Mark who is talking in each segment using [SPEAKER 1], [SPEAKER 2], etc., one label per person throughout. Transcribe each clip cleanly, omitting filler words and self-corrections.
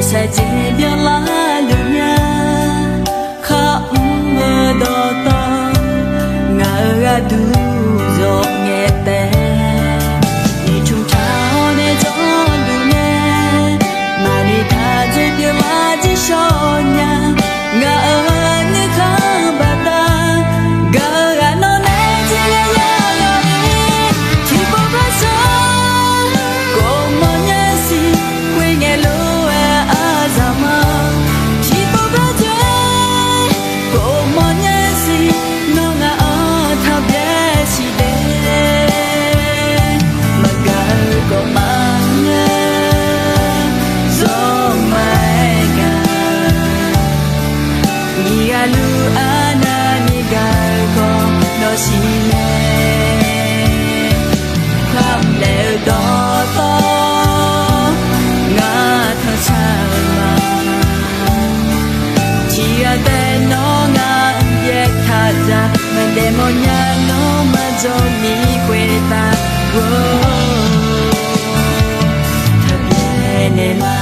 [SPEAKER 1] sẽ chỉ biết lá lửa nhà khắp mơ đỏ to ngã ra đủ giọt nghe té đi chung cháo để gió đủ nghe mà đi tha chỉ biết lá chỉ cho nhà ngã ở nơi khác bà ta gỡ ra nó nè chỉ nghe nhau nhau đi chỉ bỏ ra sao cô mơ nhớ gì quê nghe lúa à ra mà chỉ bỏ ra chơi cô mơ nhớ gì nó ngã ở tháp bé chỉ để mà gỡ cô mang nhớ gió mai gà Nia lu ana ni gai ko no sine kham leo do to nga tha cha ma chia te no nga ye tha ja men de mo nya no ma zo ni kwe ta wo tha be ne ma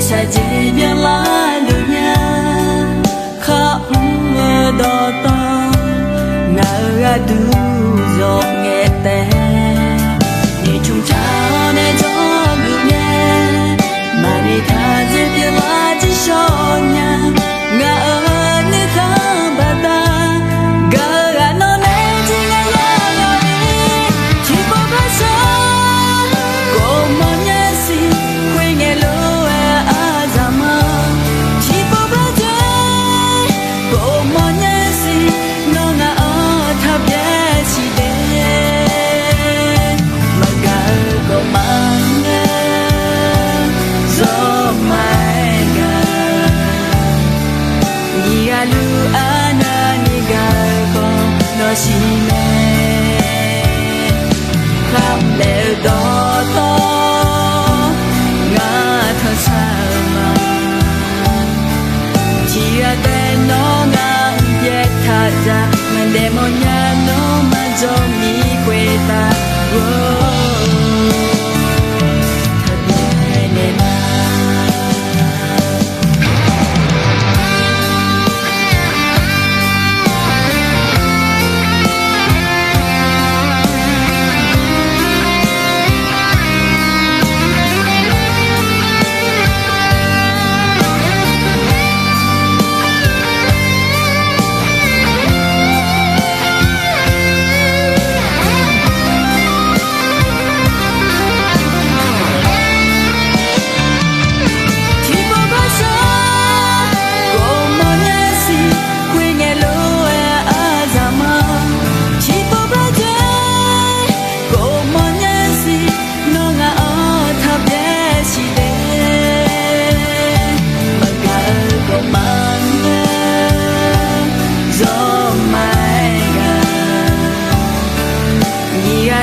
[SPEAKER 1] sẽ chỉ biết lá lửa nhà khắp mơ đỏ to ngã ra đủ giọt nghe té đi chung cháo để gió đủ nghe mà đi tha chỉ biết lá chỉ cho nhà ngã ở nơi khác bà ta gỡ ra nó nè chỉ nghe nhau nhau đi chỉ bỏ ra sao cô mơ nhớ gì quê nghe lúa lu ana ni gai ko no sine kham leo do to nga tha sa ma chia te no nga ye tha ja men de mo nya no ma zo mi kwe ta wo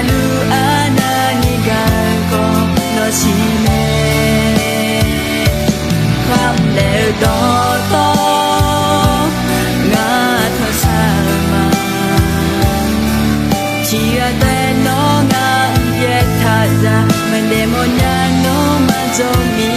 [SPEAKER 1] lu ana ni gai ko no sine kham leo do to nga tha sa ma chia te no nga ye tha ja men de mo nya no ma zo mi